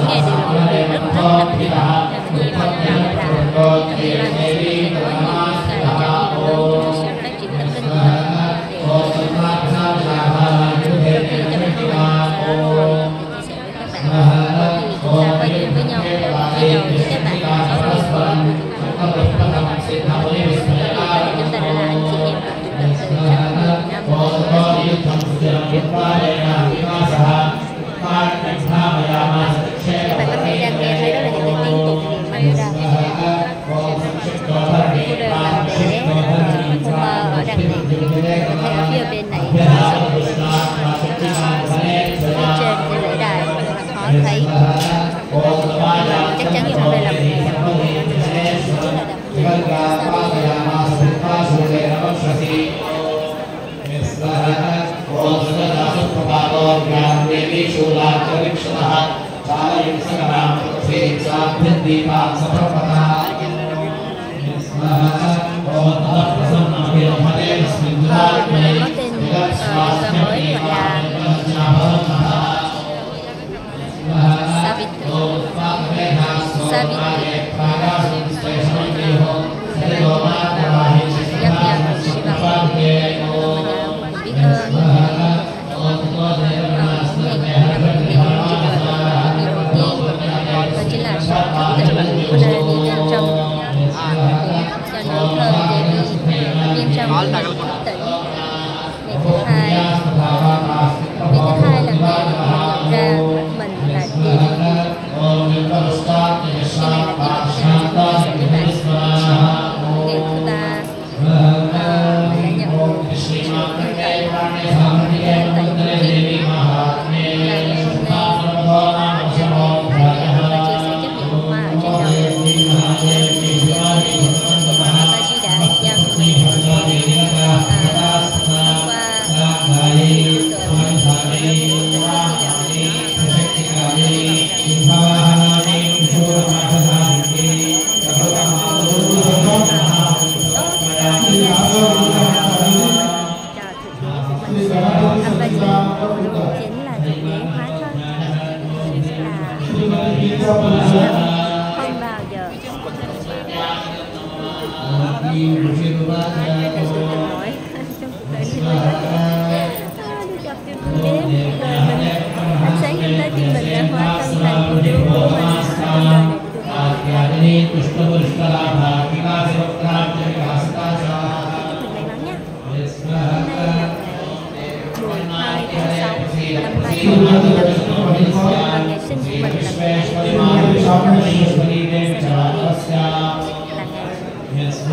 nghe đều là một điều rất rất là hy vọng rằng là tương lai sẽ có nhiều cái trải nghiệm lớn trong sự phát triển tâm linh của mình để rất nhiều cho bản thân mình, sau đó rồi chia sẻ với các bạn. Bởi vì chúng ta có duyên với nhau, bây giờ với các bạn có duyên với chúng ta đã là anh chị em của chúng ta từ rất nhiều năm. Các bạn có thể đang nghe thấy đó là những cái tiếng tụng niệm mantra. Cô đều làm để không ở đằng này, có thể ở phía bên này bên trên cái lễ đài khó thấy. Chắc chắn như hôm nay là một ngày rất là Yes,